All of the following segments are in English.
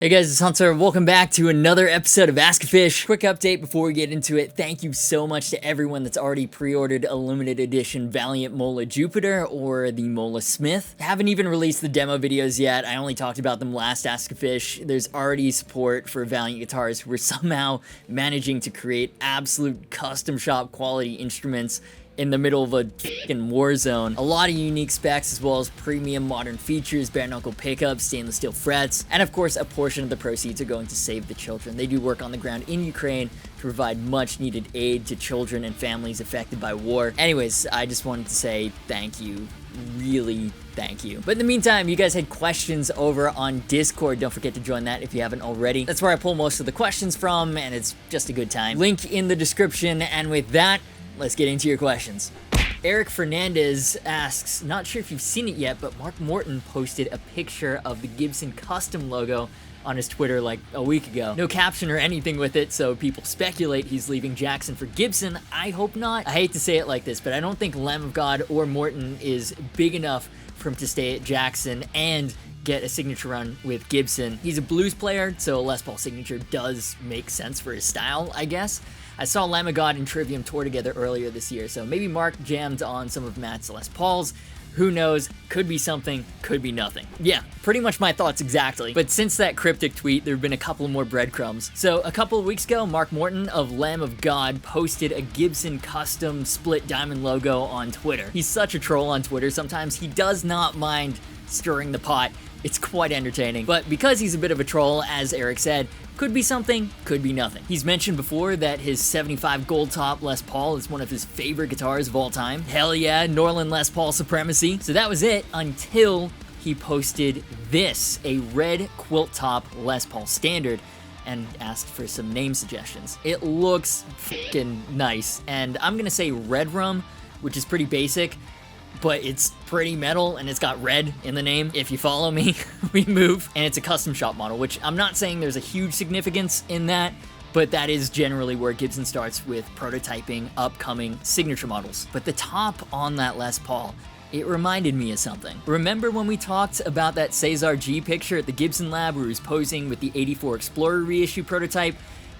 Hey guys, it's Hunter. Welcome back to another episode of Askgufish. Quick update before we get into it. Thank you so much to everyone that's already pre-ordered a limited edition Valiant Mola Jupiter or the Mola Smith. Haven't even released the demo videos yet. I only talked about them last Askgufish. There's already support for Valiant Guitars who are somehow managing to create absolute custom shop quality instruments in the middle of a fucking war zone. A lot of unique specs as well as premium modern features, bare knuckle pickups, stainless steel frets, and of course a portion of the proceeds are going to save the children. They do work on the ground in Ukraine to provide much needed aid to children and families affected by war. Anyways, I just wanted to say thank you. Really thank you. But in the meantime, you guys had questions over on Discord. Don't forget to join that if you haven't already. That's where I pull most of the questions from, and it's just a good time. Link in the description, and with that, let's get into your questions. Eric Fernandez asks, not sure if you've seen it yet, but Mark Morton posted a picture of the Gibson custom logo on his Twitter like a week ago. No caption or anything with it, so people speculate he's leaving Jackson for Gibson. I hope not. I hate to say it like this, but I don't think Lamb of God or Morton is big enough for him to stay at Jackson and get a signature run with Gibson. He's a blues player, so a Les Paul signature does make sense for his style, I guess. I saw Lamb of God and Trivium tour together earlier this year, so maybe Mark jammed on some of Matt's Les Pauls. Who knows? Could be something, could be nothing. Yeah, pretty much my thoughts exactly. But since that cryptic tweet, there have been a couple more breadcrumbs. So a couple of weeks ago, Mark Morton of Lamb of God posted a Gibson custom split diamond logo on Twitter. He's such a troll on Twitter sometimes. He does not mind stirring the pot. It's quite entertaining. But because he's a bit of a troll, as Eric said, could be something, could be nothing. He's mentioned before that his 75 gold top Les Paul is one of his favorite guitars of all time. Hell yeah, Norland Les Paul supremacy. So that was it until he posted this, a red quilt top Les Paul standard, and asked for some name suggestions. It looks fucking nice, and I'm gonna say Red Rum, which is pretty basic, but it's pretty metal and it's got red in the name. If you follow me, we move. And it's a custom shop model, which I'm not saying there's a huge significance in that, but that is generally where Gibson starts with prototyping upcoming signature models. But the top on that Les Paul, it reminded me of something. Remember when we talked about that Cesar G picture at the Gibson lab where he was posing with the 84 Explorer reissue prototype?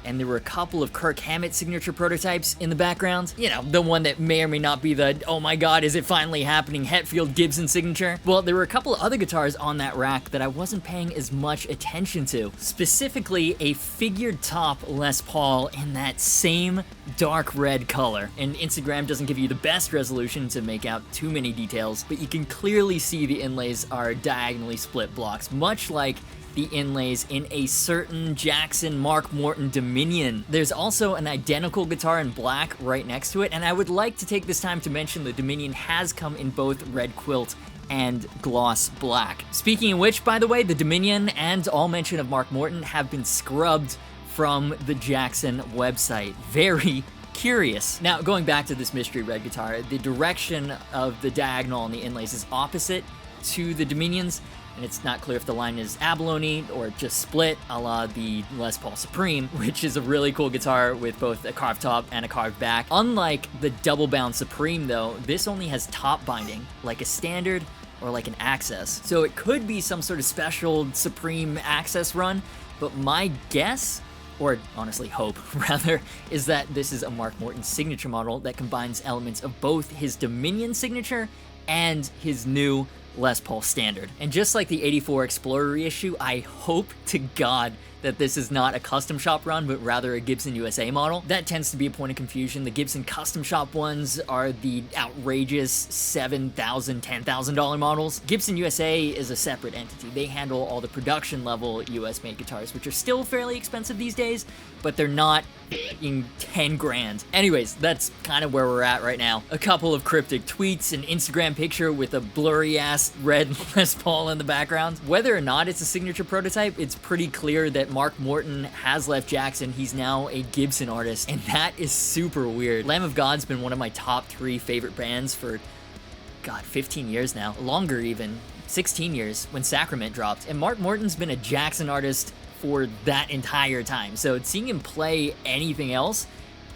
And there were a couple of Kirk Hammett signature prototypes in the background. You know, the one that may or may not be the, oh my god, is it finally happening, Hetfield Gibson signature. Well, there were a couple of other guitars on that rack that I wasn't paying as much attention to. Specifically, a figured top Les Paul in that same dark red color. And Instagram doesn't give you the best resolution to make out too many details, but you can clearly see the inlays are diagonally split blocks, much like the inlays in a certain Jackson Mark Morton Dominion. There's also an identical guitar in black right next to it, and I would like to take this time to mention the Dominion has come in both red quilt and gloss black. Speaking of which, by the way, the Dominion and all mention of Mark Morton have been scrubbed from the Jackson website. Very curious. Now, going back to this mystery red guitar, the direction of the diagonal on the inlays is opposite to the Dominions, and it's not clear if the line is abalone or just split, a la the Les Paul Supreme, which is a really cool guitar with both a carved top and a carved back. Unlike the double bound Supreme though, this only has top binding, like a standard or like an Access. So it could be some sort of special Supreme Access run, but my guess, or honestly hope rather, is that this is a Mark Morton signature model that combines elements of both his Dominion signature and his new Les Paul standard. And just like the 84 Explorer reissue, I hope to God that this is not a custom shop run, but rather a Gibson USA model. That tends to be a point of confusion. The Gibson custom shop ones are the outrageous $7,000, $10,000 models. Gibson USA is a separate entity. They handle all the production level US made guitars, which are still fairly expensive these days, but they're not in 10 grand. Anyways, that's kind of where we're at right now. A couple of cryptic tweets, an Instagram picture with a blurry ass red Les Paul in the background. Whether or not it's a signature prototype, it's pretty clear that Mark Morton has left Jackson. He's now a Gibson artist, and that is super weird. Lamb of God's been one of my top 3 favorite bands for, God, 15 years now. Longer even. 16 years when Sacrament dropped. And Mark Morton's been a Jackson artist for that entire time. So seeing him play anything else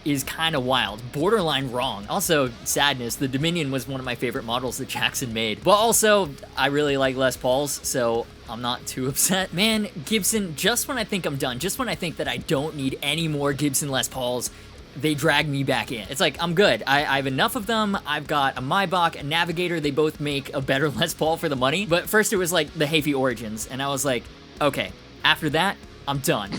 is kind of wild, borderline wrong. Also, sadness, the Dominion was one of my favorite models that Jackson made. But also, I really like Les Pauls, so I'm not too upset. Man, Gibson, just when I think I'm done, just when I think that I don't need any more Gibson Les Pauls, they drag me back in. It's like, I'm good. I have enough of them. I've got a Maybach, a Navigator. They both make a better Les Paul for the money. But first it was like the Heafy Origins, and I was like, okay, after that, I'm done.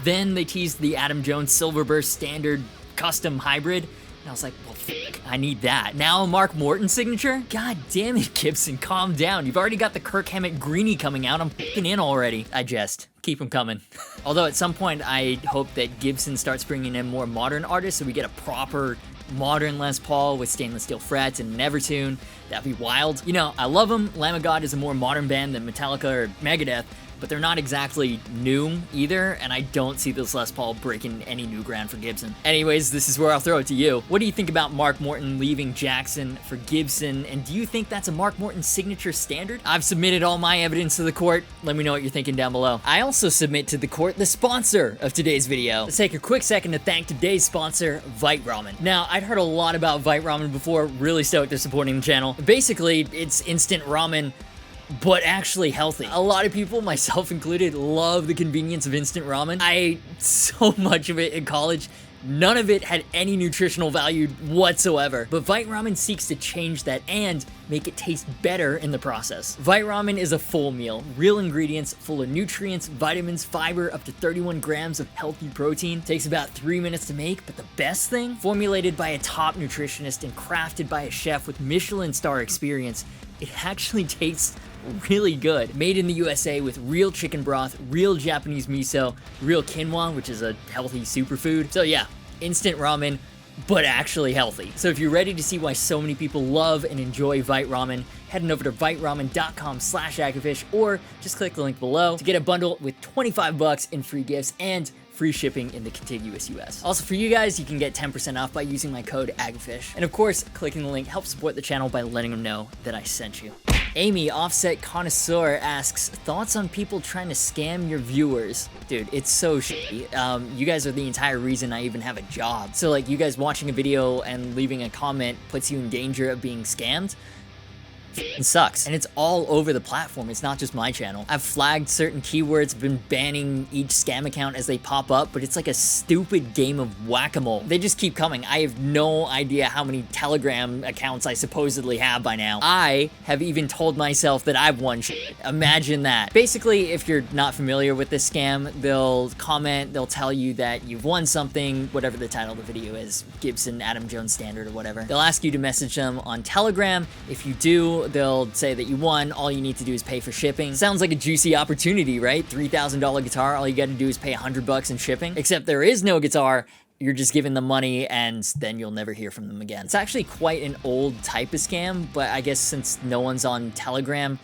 Then they teased the Adam Jones Silverburst Standard Custom Hybrid, and I was like, well, fuck, I need that. Now a Mark Morton signature? God damn it, Gibson, calm down. You've already got the Kirk Hammett Greenie coming out. I'm fucking in already. I jest. Keep them coming. Although at some point, I hope that Gibson starts bringing in more modern artists so we get a proper modern Les Paul with stainless steel frets and an Evertune. That'd be wild. You know, I love them. Lamb of God is a more modern band than Metallica or Megadeth, but they're not exactly new either, and I don't see this Les Paul breaking any new ground for Gibson. Anyways, this is where I'll throw it to you. What do you think about Mark Morton leaving Jackson for Gibson, and do you think that's a Mark Morton signature standard? I've submitted all my evidence to the court. Let me know what you're thinking down below. I also submit to the court the sponsor of today's video. Let's take a quick second to thank today's sponsor, Vite Ramen. Now, I'd heard a lot about Vite Ramen before, really stoked they're supporting the channel. Basically, it's instant ramen, but actually healthy. A lot of people, myself included, love the convenience of instant ramen. I ate so much of it in college. None of it had any nutritional value whatsoever, but Vite Ramen seeks to change that and make it taste better in the process. Vite Ramen is a full meal, real ingredients, full of nutrients, vitamins, fiber, up to 31 grams of healthy protein. Takes about 3 minutes to make, but the best thing? Formulated by a top nutritionist and crafted by a chef with Michelin star experience, it actually tastes really good. Made in the USA with real chicken broth, real Japanese miso, real quinoa, which is a healthy superfood. So yeah, instant ramen, but actually healthy. So if you're ready to see why so many people love and enjoy Vite Ramen, head on over to viteramen.com/Agufish or just click the link below to get a bundle with 25 bucks in free gifts and free shipping in the contiguous US. Also for you guys, you can get 10% off by using my code Agufish. And of course, clicking the link helps support the channel by letting them know that I sent you. Amy, Offset Connoisseur, asks, thoughts on people trying to scam your viewers? Dude, it's so shitty. You guys are the entire reason I even have a job. So like, you guys watching a video and leaving a comment puts you in danger of being scammed? It sucks. And it's all over the platform. It's not just my channel. I've flagged certain keywords, been banning each scam account as they pop up, but it's like a stupid game of whack-a-mole. They just keep coming. I have no idea how many Telegram accounts I supposedly have by now. I have even told myself that I've won shit. Imagine that. Basically, if you're not familiar with this scam, they'll comment, they'll tell you that you've won something, whatever the title of the video is, Gibson, Adam Jones Standard, or whatever. They'll ask you to message them on Telegram. If you do, they'll say that you won. All you need to do is pay for shipping. Sounds like a juicy opportunity, right? $3,000 guitar, all you gotta do is pay 100 bucks in shipping. Except there is no guitar, you're just giving them money and then you'll never hear from them again. It's actually quite an old type of scam, but I guess since no one's on Telegram,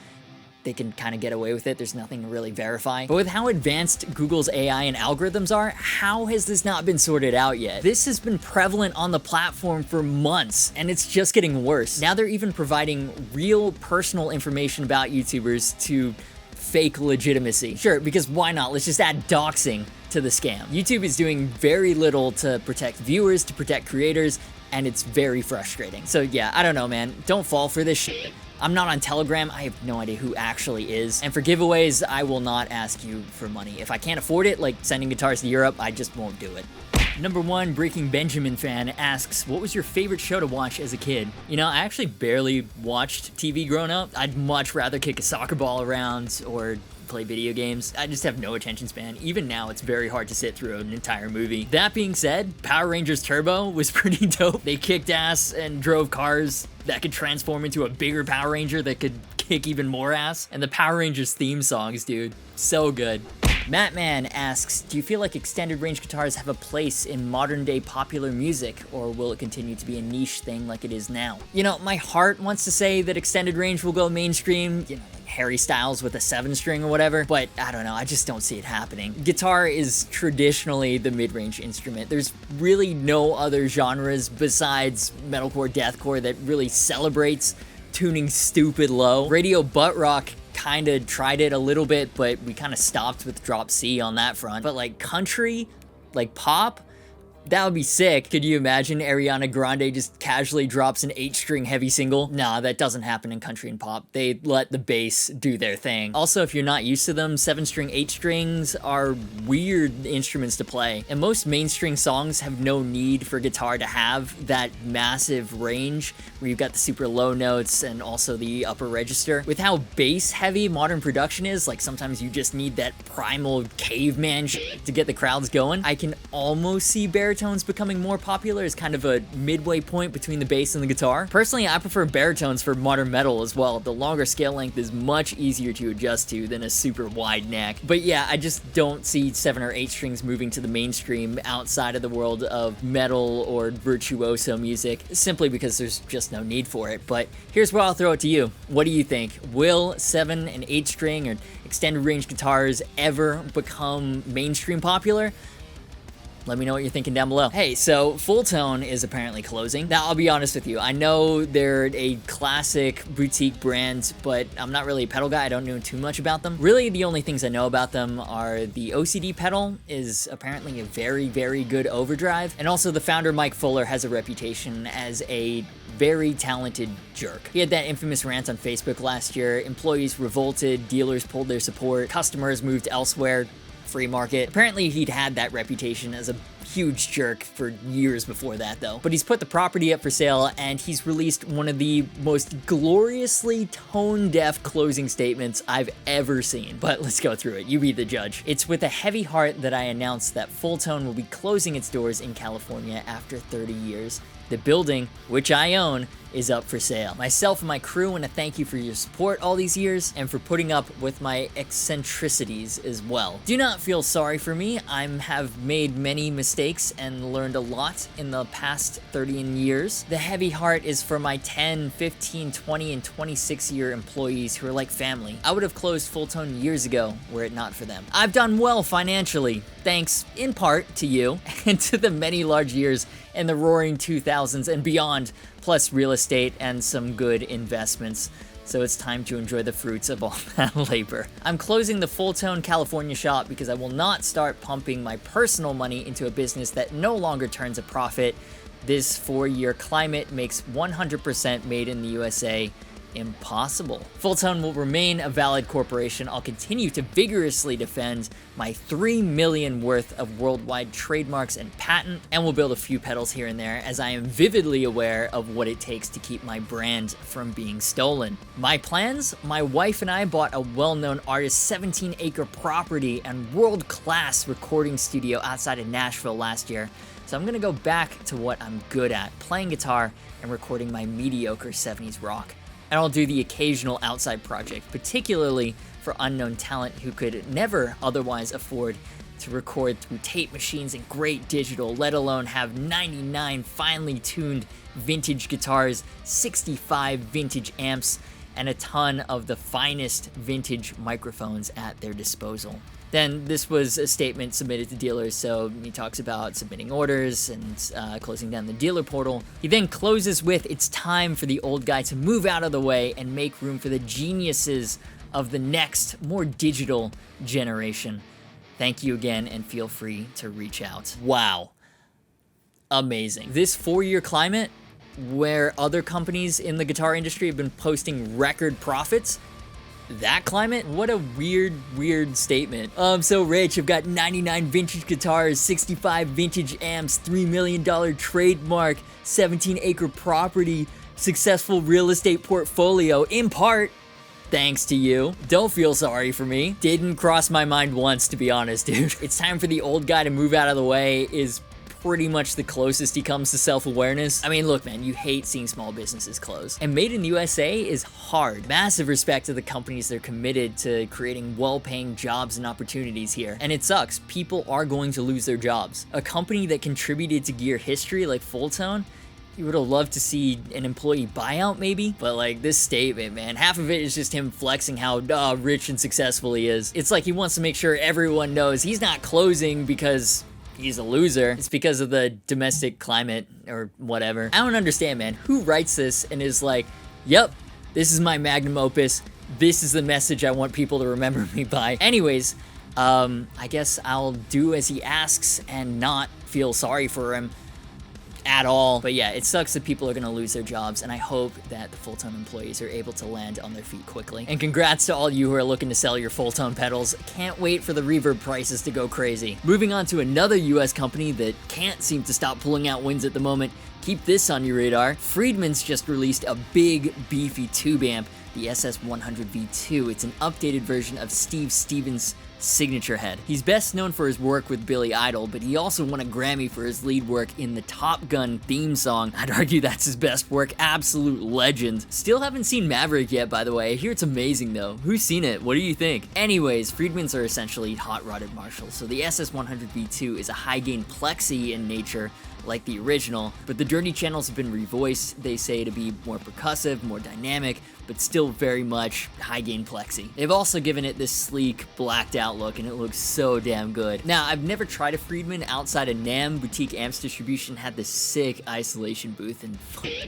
they can kind of get away with it. There's nothing to really verify. But with how advanced Google's AI and algorithms are, how has this not been sorted out yet? This has been prevalent on the platform for months, and it's just getting worse. Now they're even providing real personal information about YouTubers to fake legitimacy. Sure, because why not? Let's just add doxing to the scam. YouTube is doing very little to protect viewers, to protect creators, and it's very frustrating. So yeah, I don't know, man. Don't fall for this shit. I'm not on Telegram. I have no idea who actually is. And for giveaways, I will not ask you for money. If I can't afford it, like sending guitars to Europe, I just won't do it. Number 1 Breaking Benjamin fan asks, what was your favorite show to watch as a kid? You know, I actually barely watched TV growing up. I'd much rather kick a soccer ball around or play video games. I just have no attention span. Even now, it's very hard to sit through an entire movie. That being said, Power Rangers Turbo was pretty dope. They kicked ass and drove cars that could transform into a bigger Power Ranger that could kick even more ass. And the Power Rangers theme songs, dude, so good. Mattman asks, do you feel like extended range guitars have a place in modern day popular music, or will it continue to be a niche thing like it is now? You know, my heart wants to say that extended range will go mainstream, you know, like Harry Styles with a 7-string or whatever, but I don't know, I just don't see it happening. Guitar is traditionally the mid-range instrument. There's really no other genres besides metalcore, deathcore that really celebrates tuning stupid low. Radio butt rock kind of tried it a little bit, but we kind of stopped with drop C on that front. But like country, like pop, that would be sick. Could you imagine Ariana Grande just casually drops an 8-string heavy single? Nah, that doesn't happen in country and pop. They let the bass do their thing. Also, if you're not used to them, 7-string, 8 strings are weird instruments to play. And most mainstream songs have no need for guitar to have that massive range where you've got the super low notes and also the upper register. With how bass heavy modern production is, like sometimes you just need that primal caveman shit to get the crowds going. I can almost see baritones becoming more popular as kind of a midway point between the bass and the guitar. Personally, I prefer baritones for modern metal as well. The longer scale length is much easier to adjust to than a super wide neck. But yeah, I just don't see 7 or 8 strings moving to the mainstream outside of the world of metal or virtuoso music, simply because there's just no need for it. But here's where I'll throw it to you. What do you think? Will 7 and 8 string or extended range guitars ever become mainstream popular? Let me know what you're thinking down below. Hey, so Fulltone is apparently closing. Now, I'll be honest with you. I know they're a classic boutique brand, but I'm not really a pedal guy. I don't know too much about them. Really, the only things I know about them are the OCD pedal is apparently a very, very good overdrive. And also the founder, Mike Fuller, has a reputation as a very talented jerk. He had that infamous rant on Facebook last year. Employees revolted, dealers pulled their support, customers moved elsewhere. Free market. Apparently he'd had that reputation as a huge jerk for years before that though. But he's put the property up for sale and he's released one of the most gloriously tone-deaf closing statements I've ever seen. But let's go through it. You be the judge. It's with a heavy heart that I announced that Fulltone will be closing its doors in California after 30 years. The building, which I own, is up for sale. Myself and my crew want to thank you for your support all these years and for putting up with my eccentricities as well. Do not feel sorry for me. I have made many mistakes and learned a lot in the past 30 years. The heavy heart is for my 10, 15, 20, and 26 year employees who are like family. I would have closed Fulltone years ago were it not for them. I've done well financially, thanks in part to you and to the many large years in the roaring 2000s and beyond, plus real estate and some good investments. So it's time to enjoy the fruits of all that labor. I'm closing the Fulltone California shop because I will not start pumping my personal money into a business that no longer turns a profit. This 4-year climate makes 100% made in the USA impossible. Fulltone will remain a valid corporation. I'll continue to vigorously defend my $3 million worth of worldwide trademarks and patent, and will build a few pedals here and there as I am vividly aware of what it takes to keep my brand from being stolen. My plans? My wife and I bought a well-known artist's 17-acre property and world-class recording studio outside of Nashville last year. So I'm gonna go back to what I'm good at, playing guitar and recording my mediocre 70s rock. And I'll do the occasional outside project, particularly for unknown talent who could never otherwise afford to record through tape machines and great digital, let alone have 99 finely tuned vintage guitars, 65 vintage amps, and a ton of the finest vintage microphones at their disposal. Then this was a statement submitted to dealers, so he talks about submitting orders and closing down the dealer portal. He then closes with, it's time for the old guy to move out of the way and make room for the geniuses of the next, more digital generation. Thank you again, and feel free to reach out. Wow. Amazing. This 4-year climate, where other companies in the guitar industry have been posting record profits, that climate? What a weird statement. So Rich, I've got 99 vintage guitars, 65 vintage amps, $3 million trademark, 17-acre property, successful real estate portfolio, in part thanks to you. Don't feel sorry for me. Didn't cross my mind once, to be honest, dude. It's time for the old guy to move out of the way is pretty much the closest he comes to self-awareness. I mean, look, man, you hate seeing small businesses close. And made in the USA is hard. Massive respect to the companies that are committed to creating well-paying jobs and opportunities here. And it sucks. People are going to lose their jobs. A company that contributed to gear history like Fulltone, you would have loved to see an employee buyout maybe, but like this statement, man, half of it is just him flexing how rich and successful he is. It's like he wants to make sure everyone knows he's not closing because he's a loser. It's because of the domestic climate or whatever. I don't understand, man. Who writes this and is like, yep, this is my magnum opus. This is the message I want people to remember me by. Anyways, I guess I'll do as he asks and not feel sorry for him at all. But yeah, it sucks that people are gonna lose their jobs, and I hope that the Fulltone employees are able to land on their feet quickly. And congrats to all you who are looking to sell your Fulltone pedals. Can't wait for the reverb prices to go crazy. Moving on to another US company that can't seem to stop pulling out wins at the moment. Keep this on your radar. Friedman's just released a big, beefy tube amp, the SS100V2. It's an updated version of Steve Stevens' signature head. He's best known for his work with Billy Idol, but he also won a Grammy for his lead work in the Top Gun theme song. I'd argue that's his best work. Absolute legend. Still haven't seen Maverick yet, by the way. I hear it's amazing though. Who's seen it? What do you think? Anyways, Friedman's are essentially hot-rodded Marshalls, so the SS100V2 is a high-gain plexi in nature, like the original, but the dirty channels have been revoiced, they say, to be more percussive, more dynamic, but still very much high-gain plexi. They've also given it this sleek, blacked out look, and it looks so damn good. Now, I've never tried a Friedman outside of NAMM. Boutique Amps Distribution had this sick isolation booth, and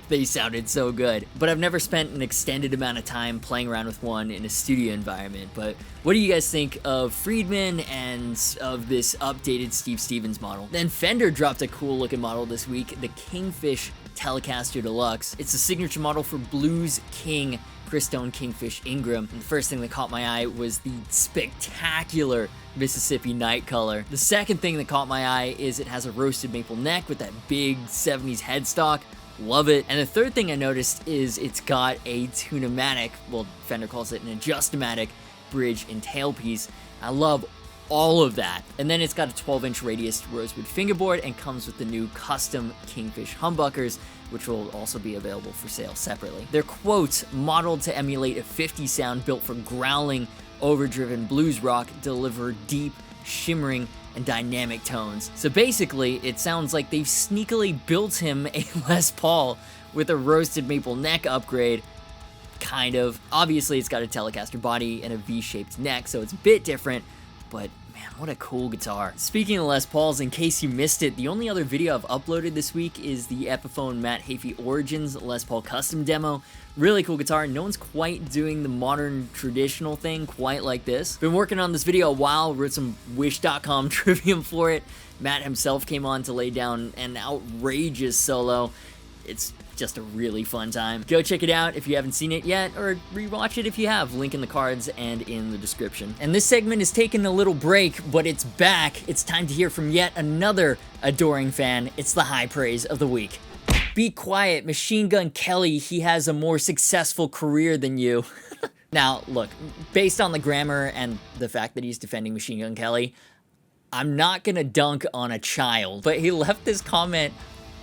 they sounded so good. But I've never spent an extended amount of time playing around with one in a studio environment. But what do you guys think of Friedman and of this updated Steve Stevens model? Then Fender dropped a cool looking model this week, the Kingfisher Telecaster Deluxe. It's a signature model for Blues King Crystone Kingfish Ingram. And the first thing that caught my eye was the spectacular Mississippi night color. The second thing that caught my eye is it has a roasted maple neck with that big 70s headstock. Love it. And the third thing I noticed is it's got a tune-o-matic, well, Fender calls it an adjust-o-matic bridge and tailpiece. I love all of that. And then it's got a 12-inch radius rosewood fingerboard and comes with the new custom Kingfish humbuckers, which will also be available for sale separately. They're, quote, modeled to emulate a 50s sound built for growling, overdriven blues rock, deliver deep, shimmering, and dynamic tones. So basically, it sounds like they've sneakily built him a Les Paul with a roasted maple neck upgrade, kind of. Obviously, it's got a Telecaster body and a V-shaped neck, so it's a bit different, but man, what a cool guitar. Speaking of Les Pauls, in case you missed it, the only other video I've uploaded this week is the Epiphone Matt Heafy Origins Les Paul custom demo. Really cool guitar. No one's quite doing the modern traditional thing quite like this. Been working on this video a while, wrote some Wish.com trivium for it. Matt himself came on to lay down an outrageous solo. It's just a really fun time. Go check it out if you haven't seen it yet, or rewatch it if you have. Link in the cards and in the description. And this segment is taking a little break, but it's back. It's time to hear from yet another adoring fan. It's the high praise of the week. Be quiet, Machine Gun Kelly. He has a more successful career than you. Now, look, based on the grammar and the fact that he's defending Machine Gun Kelly, I'm not gonna dunk on a child, but he left this comment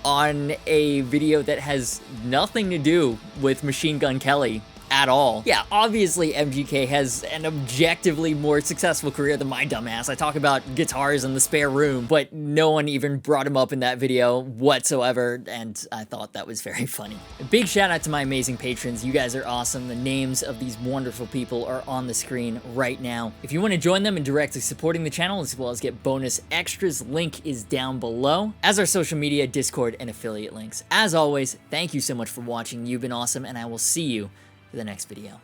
on a video that has nothing to do with Machine Gun Kelly at all. Yeah, obviously MGK has an objectively more successful career than my dumbass. I talk about guitars in the spare room, but no one even brought him up in that video whatsoever, and I thought that was very funny. A big shout out to my amazing patrons. You guys are awesome. The names of these wonderful people are on the screen right now. If you want to join them in directly supporting the channel as well as get bonus extras, link is down below, as are social media, Discord, and affiliate links. As always, thank you so much for watching. You've been awesome, and I will see you for the next video.